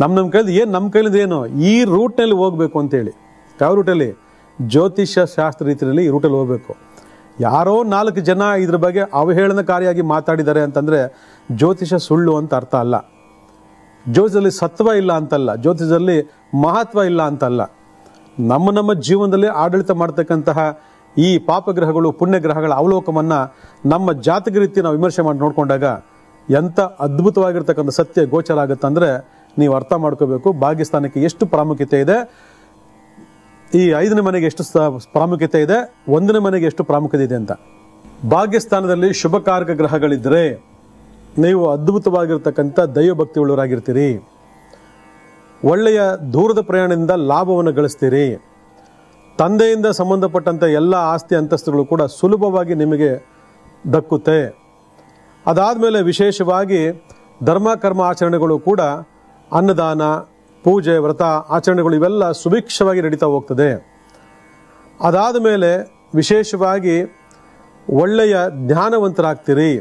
ನಮ್ಮ ಕೈಲಿ ಏನು, ನಮ್ಮ ಕೈಲಿಂದ ಏನು, ಈ ರೂಟ್ನಲ್ಲಿ ಹೋಗ್ಬೇಕು ಅಂತೇಳಿ. ಯಾವ ರೂಟಲ್ಲಿ? ಜ್ಯೋತಿಷ್ಯ ಶಾಸ್ತ್ರ ರೀತಿಯಲ್ಲಿ ಈ ರೂಟಲ್ಲಿ ಹೋಗ್ಬೇಕು. ಯಾರೋ 4 ಜನ ಇದ್ರ ಬಗ್ಗೆ ಅವಹೇಳನಕಾರಿಯಾಗಿ ಮಾತಾಡಿದ್ದಾರೆ ಅಂತಂದರೆ ಜ್ಯೋತಿಷ ಸುಳ್ಳು ಅಂತ ಅರ್ಥ ಅಲ್ಲ. ಜ್ಯೋತಿಷದಲ್ಲಿ ಸತ್ವ ಇಲ್ಲ ಅಂತಲ್ಲ, ಜ್ಯೋತಿಷದಲ್ಲಿ ಮಹತ್ವ ಇಲ್ಲ ಅಂತಲ್ಲ. ನಮ್ಮ ಜೀವನದಲ್ಲಿ ಆಡಳಿತ ಮಾಡ್ತಕ್ಕಂತಹ ಈ ಪಾಪಗ್ರಹಗಳು ಪುಣ್ಯಗ್ರಹಗಳ ಅವಲೋಕವನ್ನು ನಮ್ಮ ಜಾತಕ ರೀತಿ ನಾವು ವಿಮರ್ಶೆ ಮಾಡಿ ನೋಡಿಕೊಂಡಾಗ ಎಂಥ ಅದ್ಭುತವಾಗಿರ್ತಕ್ಕಂಥ ಸತ್ಯ ಗೋಚರ ಆಗುತ್ತೆ ಅಂದರೆ ನೀವು ಅರ್ಥ ಮಾಡ್ಕೋಬೇಕು ಭಾಗ್ಯಸ್ಥಾನಕ್ಕೆ ಎಷ್ಟು ಪ್ರಾಮುಖ್ಯತೆ ಇದೆ, ಈ 5ನೇ ಮನೆಗೆ ಎಷ್ಟು ಪ್ರಾಮುಖ್ಯತೆ ಇದೆ, 1ನೇ ಮನೆಗೆ ಎಷ್ಟು ಪ್ರಾಮುಖ್ಯತೆ ಇದೆ ಅಂತ. ಭಾಗ್ಯಸ್ಥಾನದಲ್ಲಿ ಶುಭಕಾರಕ ಗ್ರಹಗಳಿದ್ದರೆ ನೀವು ಅದ್ಭುತವಾಗಿರ್ತಕ್ಕಂಥ ದೈವಭಕ್ತಿ ಉಳ್ಳವರಾಗಿರ್ತೀರಿ, ಒಳ್ಳೆಯ ದೂರದ ಪ್ರಯಾಣದಿಂದ ಲಾಭವನ್ನು ಗಳಿಸ್ತೀರಿ, ತಂದೆಯಿಂದ ಸಂಬಂಧಪಟ್ಟಂಥ ಎಲ್ಲ ಆಸ್ತಿ ಅಂತಸ್ತುಗಳು ಕೂಡ ಸುಲಭವಾಗಿ ನಿಮಗೆ ದಕ್ಕುತ್ತೆ. ಅದಾದಮೇಲೆ ವಿಶೇಷವಾಗಿ ಧರ್ಮ ಕರ್ಮ ಆಚರಣೆಗಳು ಕೂಡ ಅನ್ನದಾನ, ಪೂಜೆ, ವ್ರತ ಆಚರಣೆಗಳು ಇವೆಲ್ಲ ಸುಭಿಕ್ಷವಾಗಿ ನಡೀತಾ ಹೋಗ್ತದೆ. ಅದಾದ ಮೇಲೆ ವಿಶೇಷವಾಗಿ ಒಳ್ಳೆಯ ಜ್ಞಾನವಂತರಾಗ್ತೀರಿ.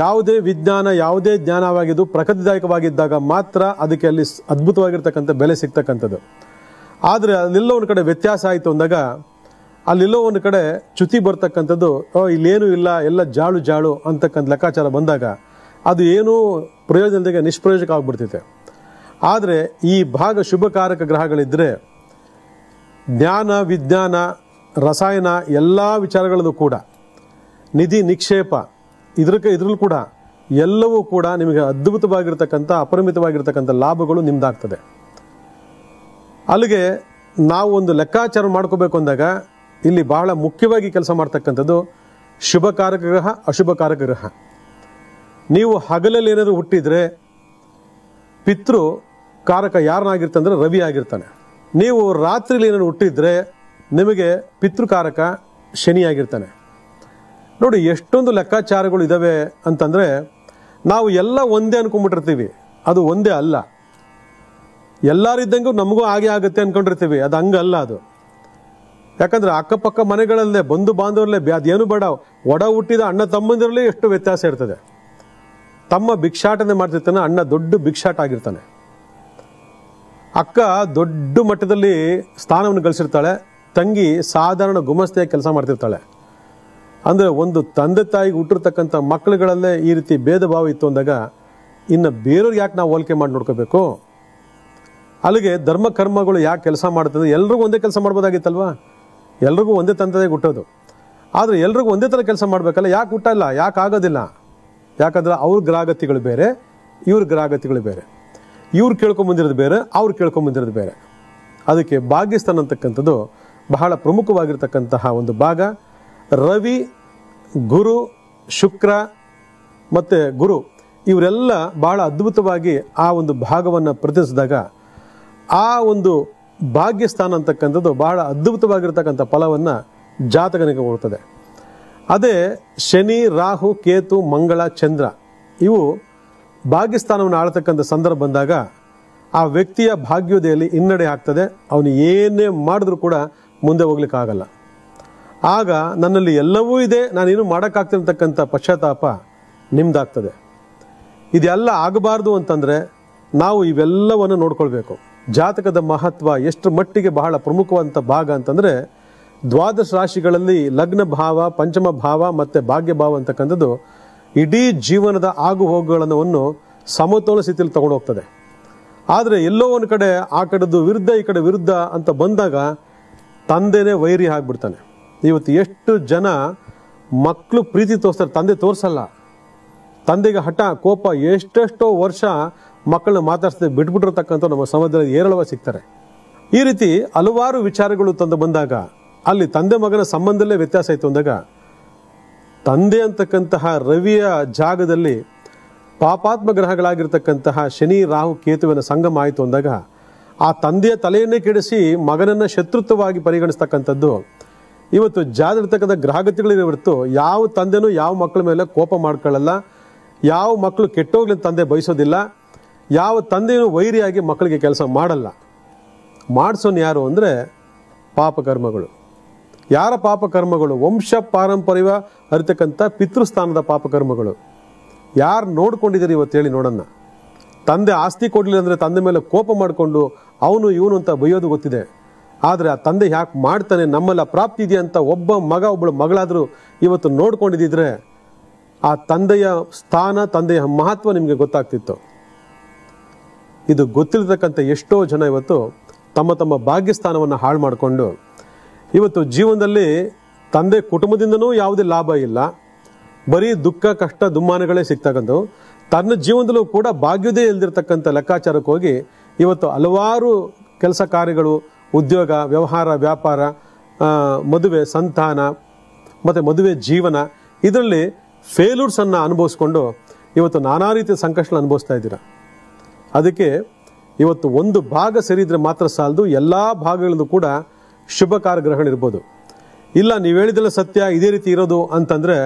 ಯಾವುದೇ ವಿಜ್ಞಾನ, ಯಾವುದೇ ಜ್ಞಾನವಾಗಿದ್ದು ಪ್ರಗತಿದಾಯಕವಾಗಿದ್ದಾಗ ಮಾತ್ರ ಅದಕ್ಕೆ ಅಲ್ಲಿ ಅದ್ಭುತವಾಗಿರ್ತಕ್ಕಂಥ ಬೆಲೆ ಸಿಗ್ತಕ್ಕಂಥದ್ದು. ಆದರೆ ಅಲ್ಲೆಲ್ಲೋ ಒಂದು ಕಡೆ ವ್ಯತ್ಯಾಸ ಆಯಿತು ಅಂದಾಗ, ಅಲ್ಲೆಲ್ಲೋ ಒಂದು ಕಡೆ ಚ್ಯುತಿ ಬರ್ತಕ್ಕಂಥದ್ದು, ಇಲ್ಲೇನೂ ಇಲ್ಲ, ಎಲ್ಲ ಜಾಳು ಜಾಳು ಅಂತಕ್ಕಂಥ ಲೆಕ್ಕಾಚಾರ ಬಂದಾಗ ಅದು ಏನೂ ಪ್ರಯೋಜನದಾಗ ನಿಷ್ಪ್ರಯೋಜಕ ಆಗಿಬಿಡ್ತೈತೆ. ಆದರೆ ಈ ಭಾಗ ಶುಭಕಾರಕ ಗ್ರಹಗಳಿದ್ದರೆ ಜ್ಞಾನ, ವಿಜ್ಞಾನ, ರಸಾಯನ ಎಲ್ಲ ವಿಚಾರಗಳಲ್ಲೂ ಕೂಡ, ನಿಧಿ ನಿಕ್ಷೇಪ ಇದ್ರಲ್ಲೂ ಕೂಡ ಎಲ್ಲವೂ ಕೂಡ ನಿಮಗೆ ಅದ್ಭುತವಾಗಿರ್ತಕ್ಕಂಥ ಅಪರಿಮಿತವಾಗಿರ್ತಕ್ಕಂಥ ಲಾಭಗಳು ನಿಮ್ದಾಗ್ತದೆ. ಅಲ್ಲಿಗೆ ನಾವು ಒಂದು ಲೆಕ್ಕಾಚಾರ ಮಾಡ್ಕೋಬೇಕು ಅಂದಾಗ ಇಲ್ಲಿ ಬಹಳ ಮುಖ್ಯವಾಗಿ ಕೆಲಸ ಮಾಡ್ತಕ್ಕಂಥದ್ದು ಶುಭಕಾರಕ ಗ್ರಹ, ಅಶುಭಕಾರಕ ಗ್ರಹ. ನೀವು ಹಗಲಲ್ಲಿ ಏನಾದರೂ ಹುಟ್ಟಿದರೆ ಪಿತೃ ಕಾರಕ ಯಾರನ್ನಾಗಿರ್ತಾನೆ ರವಿ ಆಗಿರ್ತಾನೆ. ನೀವು ರಾತ್ರಿಲಿ ಏನಾದ್ರು ಹುಟ್ಟಿದ್ರೆ ನಿಮಗೆ ಪಿತೃಕಾರಕ ಶನಿ ಆಗಿರ್ತಾನೆ. ನೋಡಿ ಎಷ್ಟೊಂದು ಲೆಕ್ಕಾಚಾರಗಳು ಇದ್ದಾವೆ ಅಂತಂದರೆ ನಾವು ಎಲ್ಲ ಒಂದೇ ಅನ್ಕೊಂಡ್ಬಿಟ್ಟಿರ್ತೀವಿ. ಅದು ಒಂದೇ ಅಲ್ಲ. ಎಲ್ಲರಿದ್ದಂಗೂ ನಮಗೂ ಹಾಗೆ ಆಗುತ್ತೆ ಅನ್ಕೊಂಡಿರ್ತೀವಿ. ಅದು ಹಂಗಲ್ಲ. ಅದು ಯಾಕಂದ್ರೆ ಅಕ್ಕಪಕ್ಕ ಮನೆಗಳಲ್ಲೇ, ಬಂಧು ಬಾಂಧವರಲ್ಲೇ, ಅದೇನು ಬೇಡ, ಒಡ ಹುಟ್ಟಿದ ಅಣ್ಣ ತಮ್ಮಂದಿರಲ್ಲೇ ಎಷ್ಟು ವ್ಯತ್ಯಾಸ ಇರ್ತದೆ. ತಮ್ಮ ಭಿಕ್ಷಾಟನೆ ಮಾಡ್ತಿರ್ತಾನೆ, ಅಣ್ಣ ದೊಡ್ಡ ಭಿಕ್ಷಾಟ ಆಗಿರ್ತಾನೆ. ಅಕ್ಕ ದೊಡ್ಡ ಮಟ್ಟದಲ್ಲಿ ಸ್ಥಾನವನ್ನು ಗಳಿಸಿರ್ತಾಳೆ, ತಂಗಿ ಸಾಧಾರಣ ಗುಮಸ್ತೆಯಾಗಿ ಕೆಲಸ ಮಾಡ್ತಿರ್ತಾಳೆ. ಅಂದರೆ ಒಂದು ತಂದೆ ತಾಯಿಗೆ ಹುಟ್ಟಿರ್ತಕ್ಕಂಥ ಮಕ್ಕಳುಗಳಲ್ಲೇ ಈ ರೀತಿ ಭೇದ ಭಾವ ಇತ್ತು ಅಂದಾಗ ಇನ್ನು ಬೇರೆಯವ್ರಿಗೆ ಯಾಕೆ ನಾವು ಹೋಲಿಕೆ ಮಾಡಿ ನೋಡ್ಕೋಬೇಕು? ಅಲ್ಲಿಗೆ ಧರ್ಮ ಕರ್ಮಗಳು ಯಾಕೆ ಕೆಲಸ ಮಾಡ್ತದೆ? ಎಲ್ರಿಗೂ ಒಂದೇ ಕೆಲಸ ಮಾಡ್ಬೋದಾಗಿತ್ತಲ್ವಾ? ಎಲ್ರಿಗೂ ಒಂದೇ ತಂದೆಗೆ ಹುಟ್ಟೋದು. ಆದರೆ ಎಲ್ರಿಗೂ ಒಂದೇ ಥರ ಕೆಲಸ ಮಾಡಬೇಕಲ್ಲ. ಯಾಕೆ ಹುಟ್ಟಲ್ಲ? ಯಾಕೆ ಆಗೋದಿಲ್ಲ? ಯಾಕಂದ್ರೆ ಅವ್ರ ಗ್ರಹಗತಿಗಳು ಬೇರೆ, ಇವ್ರ ಗ್ರಹಗತಿಗಳು ಬೇರೆ. ಇವ್ರು ಕೇಳ್ಕೊಂಬಂದಿರೋದು ಬೇರೆ, ಅವ್ರು ಕೇಳ್ಕೊಂಬಂದಿರೋದು ಬೇರೆ. ಅದಕ್ಕೆ ಭಾಗ್ಯಸ್ಥಾನ ಅಂತಕ್ಕಂಥದ್ದು ಬಹಳ ಪ್ರಮುಖವಾಗಿರ್ತಕ್ಕಂತಹ ಒಂದು ಭಾಗ. ರವಿ, ಗುರು, ಶುಕ್ರ ಮತ್ತು ಗುರು ಇವರೆಲ್ಲ ಬಹಳ ಅದ್ಭುತವಾಗಿ ಆ ಒಂದು ಭಾಗವನ್ನು ಪ್ರತಿನಿಧಿಸಿದಾಗ ಆ ಒಂದು ಭಾಗ್ಯಸ್ಥಾನ ಅಂತಕ್ಕಂಥದ್ದು ಬಹಳ ಅದ್ಭುತವಾಗಿರ್ತಕ್ಕಂಥ ಫಲವನ್ನು ಜಾತಕನಿಗೆ ಕೊಡ್ತದೆ. ಅದೇ ಶನಿ, ರಾಹು, ಕೇತು, ಮಂಗಳ, ಚಂದ್ರ ಇವು ಭಾಗ್ಯಸ್ಥಾನವನ್ನು ಆಳ್ತಕ್ಕಂಥ ಸಂದರ್ಭ ಬಂದಾಗ ಆ ವ್ಯಕ್ತಿಯ ಭಾಗ್ಯೋದಯಲ್ಲಿ ಹಿನ್ನಡೆ ಆಗ್ತದೆ. ಅವನು ಏನೇ ಮಾಡಿದ್ರೂ ಕೂಡ ಮುಂದೆ ಹೋಗ್ಲಿಕ್ಕಾಗಲ್ಲ. ಆಗ ನನ್ನಲ್ಲಿ ಎಲ್ಲವೂ ಇದೆ, ನಾನೇನು ಮಾಡೋಕ್ಕಾಗ್ತಿರ್ತಕ್ಕಂಥ ಪಶ್ಚಾತ್ತಾಪ ನಿಮ್ದಾಗ್ತದೆ. ಇದೆಲ್ಲ ಆಗಬಾರ್ದು ಅಂತಂದರೆ ನಾವು ಇವೆಲ್ಲವನ್ನು ನೋಡ್ಕೊಳ್ಬೇಕು. ಜಾತಕದ ಮಹತ್ವ ಎಷ್ಟು ಮಟ್ಟಿಗೆ ಬಹಳ ಪ್ರಮುಖವಾದಂಥ ಭಾಗ ಅಂತಂದರೆ ದ್ವಾದಶ ರಾಶಿಗಳಲ್ಲಿ ಲಗ್ನ ಭಾವ, ಪಂಚಮ ಭಾವ ಮತ್ತು ಭಾಗ್ಯ ಭಾವ ಅಂತಕ್ಕಂಥದ್ದು ಇಡೀ ಜೀವನದ ಆಗು ಹೋಗುಗಳನ್ನು ಸಮತೋಲ ಸ್ಥಿತಿಯಲ್ಲಿ ತಗೊಂಡು ಹೋಗ್ತದೆ. ಆದರೆ ಎಲ್ಲೋ ಒಂದು ಕಡೆ ಆ ಕಡೆದು ವಿರುದ್ಧ, ಈ ಕಡೆ ವಿರುದ್ಧ ಅಂತ ಬಂದಾಗ ತಂದೆನೇ ವೈರಿ ಆಗಿಬಿಡ್ತಾನೆ. ಇವತ್ತು ಎಷ್ಟು ಜನ ಮಕ್ಕಳು ಪ್ರೀತಿ ತೋರಿಸ್ತಾರೆ, ತಂದೆ ತೋರಿಸಲ್ಲ. ತಂದೆಗೆ ಹಠ, ಕೋಪ, ಎಷ್ಟೆಷ್ಟೋ ವರ್ಷ ಮಕ್ಕಳನ್ನ ಮಾತಾಡಿಸದೆ ಬಿಟ್ಬಿಟ್ಟಿರ್ತಕ್ಕಂಥ ನಮ್ಮ ಸಮಾಜದಲ್ಲಿ ಏರಳವಾಗಿ ಸಿಗ್ತಾರೆ. ಈ ರೀತಿ ಹಲವಾರು ವಿಚಾರಗಳು ತಂದು ಬಂದಾಗ ಅಲ್ಲಿ ತಂದೆ ಮಗನ ಸಂಬಂಧದಲ್ಲೇ ವ್ಯತ್ಯಾಸ ಆಯಿತು ಅಂದಾಗ ತಂದೆ ಅಂತಕ್ಕಂತಹ ರವಿಯ ಜಾಗದಲ್ಲಿ ಪಾಪಾತ್ಮ ಗ್ರಹಗಳಾಗಿರ್ತಕ್ಕಂತಹ ಶನಿ, ರಾಹು, ಕೇತುವಿನ ಸಂಗಮ ಆಯಿತು ಅಂದಾಗ ಆ ತಂದೆಯ ತಲೆಯನ್ನೇ ಕೆಡಿಸಿ ಮಗನನ್ನು ಶತ್ರುತ್ವವಾಗಿ ಪರಿಗಣಿಸ್ತಕ್ಕಂಥದ್ದು ಇವತ್ತು ಜಾದಿರ್ತಕ್ಕಂಥ ಗ್ರಹಗತಿಗಳಿರೋ ಹೊರತು ಯಾವ ತಂದೆನೂ ಯಾವ ಮಕ್ಕಳ ಮೇಲೆ ಕೋಪ ಮಾಡ್ಕೊಳ್ಳಲ್ಲ. ಯಾವ ಮಕ್ಕಳು ಕೆಟ್ಟೋಗ್ಲಿ ತಂದೆ ಬಯಸೋದಿಲ್ಲ. ಯಾವ ತಂದೆಯೂ ವೈರಿಯಾಗಿ ಮಕ್ಕಳಿಗೆ ಕೆಲಸ ಮಾಡಲ್ಲ. ಮಾಡಿಸೋನು ಯಾರು ಅಂದರೆ ಪಾಪಕರ್ಮಗಳು. ಯಾರ ಪಾಪಕರ್ಮಗಳು? ವಂಶ ಪಾರಂಪರ್ಯ ಅರಿತಕ್ಕಂಥ ಪಿತೃಸ್ಥಾನದ ಪಾಪಕರ್ಮಗಳು. ಯಾರು ನೋಡ್ಕೊಂಡಿದ್ದೀರಿ ಇವತ್ತು ಹೇಳಿ ನೋಡೋಣ. ತಂದೆ ಆಸ್ತಿ ಕೊಡಲಿಲ್ಲ ಅಂದರೆ ತಂದೆ ಮೇಲೆ ಕೋಪ ಮಾಡಿಕೊಂಡು ಅವನು ಇವನು ಅಂತ ಬೈಯೋದು ಗೊತ್ತಿದೆ. ಆದರೆ ಆ ತಂದೆ ಯಾಕೆ ಮಾಡ್ತಾನೆ, ನಮ್ಮಲ್ಲ ಪ್ರಾಪ್ತಿ ಇದೆಯಾ ಅಂತ ಒಬ್ಬ ಮಗ ಒಬ್ಬಳು ಮಗಳಾದರೂ ಇವತ್ತು ನೋಡ್ಕೊಂಡಿದ್ದರೆ ಆ ತಂದೆಯ ಸ್ಥಾನ, ತಂದೆಯ ಮಹತ್ವ ನಿಮಗೆ ಗೊತ್ತಾಗ್ತಿತ್ತು. ಇದು ಗೊತ್ತಿರತಕ್ಕಂಥ ಎಷ್ಟೋ ಜನ ಇವತ್ತು ತಮ್ಮ ತಮ್ಮ ಭಾಗ್ಯಸ್ಥಾನವನ್ನು ಹಾಳು ಮಾಡಿಕೊಂಡು ಇವತ್ತು ಜೀವನದಲ್ಲಿ ತಂದೆ ಕುಟುಂಬದಿಂದನೂ ಯಾವುದೇ ಲಾಭ ಇಲ್ಲ, ಬರೀ ದುಃಖ, ಕಷ್ಟ, ದುಮ್ಮಾನಗಳೇ ಸಿಗ್ತಕ್ಕಂಥವು. ತನ್ನ ಜೀವನದಲ್ಲೂ ಕೂಡ ಭಾಗ್ಯದೇ ಇಲ್ದಿರ್ತಕ್ಕಂಥ ಲೆಕ್ಕಾಚಾರಕ್ಕೆ ಹೋಗಿ ಇವತ್ತು ಹಲವಾರು ಕೆಲಸ ಕಾರ್ಯಗಳು, ಉದ್ಯೋಗ, ವ್ಯವಹಾರ, ವ್ಯಾಪಾರ, ಮದುವೆ, ಸಂತಾನ ಮತ್ತು ಮದುವೆ ಜೀವನ ಇದರಲ್ಲಿ ಫೇಲ್ಯೂರ್ಸನ್ನು ಅನುಭವಿಸ್ಕೊಂಡು ಇವತ್ತು ನಾನಾ ರೀತಿಯ ಸಂಕಷ್ಟ ಅನುಭವಿಸ್ತಾ ಇದ್ದೀರಾ. ಅದಕ್ಕೆ ಇವತ್ತು ಒಂದು ಭಾಗ ಸರಿ ಇದ್ರೆ ಮಾತ್ರ ಸಾಲದು, ಎಲ್ಲ ಭಾಗಗಳಲ್ಲೂ ಕೂಡ ಶುಭಕಾರ ಗ್ರಹಗಳಿರ್ಬೋದು. ಇಲ್ಲ ನೀವು ಹೇಳಿದೆಲ್ಲ ಸತ್ಯ, ಇದೇ ರೀತಿ ಇರೋದು ಅಂತಂದರೆ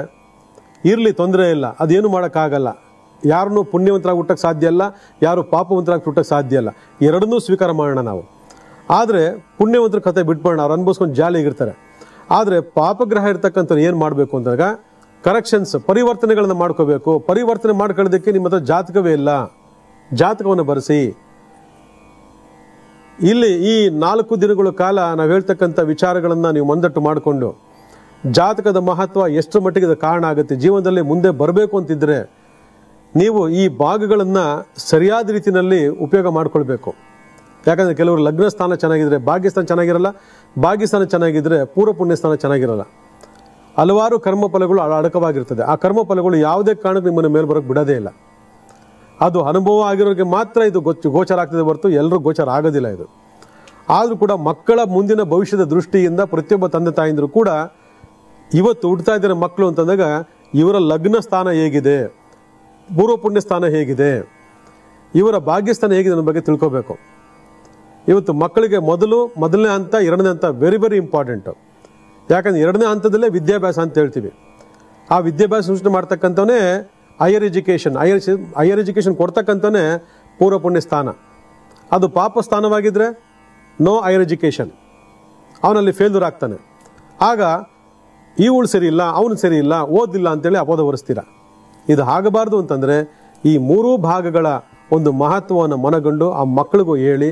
ಇರಲಿ, ತೊಂದರೆ ಇಲ್ಲ, ಅದೇನು ಮಾಡೋಕ್ಕಾಗಲ್ಲ. ಯಾರನ್ನೂ ಪುಣ್ಯವಂತರಾಗಿ ಹುಟ್ಟಕ್ಕೆ ಸಾಧ್ಯ ಇಲ್ಲ, ಯಾರು ಪಾಪವಂತರಾಗಿ ಹುಟ್ಟಕ್ಕೆ ಸಾಧ್ಯ ಇಲ್ಲ. ಎರಡನ್ನೂ ಸ್ವೀಕಾರ ಮಾಡೋಣ ನಾವು. ಆದರೆ ಪುಣ್ಯವಂತರ ಕತೆ ಬಿಟ್ಬಿಡೋಣ, ಅವ್ರು ಅನುಭವಿಸ್ಕೊಂಡು ಜಾಲಿಯಾಗಿರ್ತಾರೆ. ಆದರೆ ಪಾಪಗ್ರಹ ಇರ್ತಕ್ಕಂಥವ್ರು ಏನು ಮಾಡಬೇಕು ಅಂದಾಗ ಕರೆಕ್ಷನ್ಸ್, ಪರಿವರ್ತನೆಗಳನ್ನು ಮಾಡ್ಕೋಬೇಕು. ಪರಿವರ್ತನೆ ಮಾಡ್ಕೊಳ್ಳೋದಕ್ಕೆ ನಿಮ್ಮ ಹತ್ರ ಜಾತಕವೇ ಇಲ್ಲ, ಜಾತಕವನ್ನು ಬರೆಸಿ. ಇಲ್ಲಿ ಈ 4 ದಿನಗಳ ಕಾಲ ನಾವು ಹೇಳ್ತಕ್ಕಂಥ ವಿಚಾರಗಳನ್ನು ನೀವು ಮುಂದಟ್ಟು ಮಾಡಿಕೊಂಡು ಜಾತಕದ ಮಹತ್ವ ಎಷ್ಟು ಮಟ್ಟಿಗೆ ಇದು ಕಾರಣ ಆಗುತ್ತೆ, ಜೀವನದಲ್ಲಿ ಮುಂದೆ ಬರಬೇಕು ಅಂತಿದ್ರೆ ನೀವು ಈ ಭಾಗಗಳನ್ನು ಸರಿಯಾದ ರೀತಿಯಲ್ಲಿ ಉಪಯೋಗ ಮಾಡ್ಕೊಳ್ಬೇಕು. ಯಾಕಂದರೆ ಕೆಲವರು ಲಗ್ನ ಸ್ಥಾನ ಚೆನ್ನಾಗಿದ್ರೆ ಭಾಗ್ಯಸ್ಥಾನ ಚೆನ್ನಾಗಿರಲ್ಲ, ಭಾಗ್ಯಸ್ಥಾನ ಚೆನ್ನಾಗಿದ್ರೆ ಪೂರ್ವ ಪುಣ್ಯ ಸ್ಥಾನ ಚೆನ್ನಾಗಿರಲ್ಲ. ಹಲವಾರು ಕರ್ಮಫಲಗಳು ಅಡಕವಾಗಿರ್ತದೆ. ಆ ಕರ್ಮಫಲಗಳು ಯಾವುದೇ ಕಾರಣಕ್ಕೆ ನಿಮ್ಮನ್ನು ಮೇಲೆ ಬರೋಕ್ಕೆ ಬಿಡೋದೇ ಇಲ್ಲ. ಅದು ಅನುಭವ ಆಗಿರೋರಿಗೆ ಮಾತ್ರ ಇದು ಗೋಚರ ಆಗ್ತದೆ ಹೊರತು ಎಲ್ಲರೂ ಗೋಚರ ಆಗೋದಿಲ್ಲ ಇದು. ಆದರೂ ಕೂಡ ಮಕ್ಕಳ ಮುಂದಿನ ಭವಿಷ್ಯದ ದೃಷ್ಟಿಯಿಂದ ಪ್ರತಿಯೊಬ್ಬ ತಂದೆ ತಾಯಿಂದರು ಕೂಡ ಇವತ್ತು ಹುಡ್ತಾ ಇದ್ದಾರೆ ಮಕ್ಕಳು ಅಂತಂದಾಗ ಇವರ ಲಗ್ನ ಸ್ಥಾನ ಹೇಗಿದೆ, ಪೂರ್ವ ಪುಣ್ಯ ಸ್ಥಾನ ಹೇಗಿದೆ, ಇವರ ಭಾಗ್ಯಸ್ಥಾನ ಹೇಗಿದೆ ಅನ್ನೋ ಬಗ್ಗೆ ತಿಳ್ಕೋಬೇಕು. ಇವತ್ತು ಮಕ್ಕಳಿಗೆ ಮೊದಲನೇ ಹಂತ, ಎರಡನೇ ಹಂತ ವೆರಿ ವೆರಿ ಇಂಪಾರ್ಟೆಂಟು. ಯಾಕಂದ್ರೆ ಎರಡನೇ ಹಂತದಲ್ಲೇ ವಿದ್ಯಾಭ್ಯಾಸ ಅಂತ ಹೇಳ್ತೀವಿ. ಆ ವಿದ್ಯಾಭ್ಯಾಸ ಸೂಚನೆ ಮಾಡ್ತಕ್ಕಂಥವೇ ಹೈಯರ್ ಎಜುಕೇಷನ್ ಕೊಡ್ತಕ್ಕಂಥವೇ ಪೂರ್ವ ಪುಣ್ಯ ಸ್ಥಾನ. ಅದು ಪಾಪ ಸ್ಥಾನವಾಗಿದ್ದರೆ ನೋ ಹೈಯರ್ ಎಜುಕೇಷನ್, ಅವನಲ್ಲಿ ಫೇಲ್ಯೂರ್ ಆಗ್ತಾನೆ. ಆಗ ಇವಳು ಸರಿ ಇಲ್ಲ, ಅವನು ಸರಿ ಇಲ್ಲ, ಓದಿಲ್ಲ ಅಂತೇಳಿ ಅಪೋದ ಹೊರಿಸ್ತೀರ. ಇದು ಆಗಬಾರ್ದು ಅಂತಂದರೆ ಈ 3 ಭಾಗಗಳ ಒಂದು ಮಹತ್ವವನ್ನು ಮನಗಂಡು ಆ ಮಕ್ಕಳಿಗೂ ಹೇಳಿ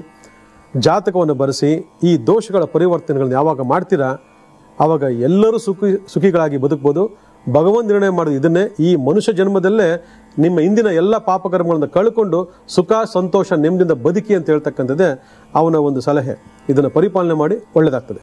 ಜಾತಕವನ್ನು ಬರೆಸಿ ಈ ದೋಷಗಳ ಪರಿವರ್ತನೆಗಳನ್ನ ಯಾವಾಗ ಮಾಡ್ತೀರಾ ಆವಾಗ ಎಲ್ಲರೂ ಸುಖಿಗಳಾಗಿ ಬದುಕ್ಬೋದು. ಭಗವಂತ ನಿರ್ಣಯ ಮಾಡೋದು ಇದನ್ನೇ. ಈ ಮನುಷ್ಯ ಜನ್ಮದಲ್ಲೇ ನಿಮ್ಮ ಇಂದಿನ ಎಲ್ಲ ಪಾಪಕರ್ಮಗಳನ್ನು ಕಳ್ಕೊಂಡು ಸುಖ ಸಂತೋಷ ನೆಮ್ಮದಿಯಿಂದ ಬದುಕಿ ಅಂತ ಹೇಳ್ತಕ್ಕಂಥದ್ದೇ ಅವನ ಒಂದು ಸಲಹೆ. ಇದನ್ನು ಪರಿಪಾಲನೆ ಮಾಡಿ ಒಳ್ಳೆಯದಾಗ್ತದೆ.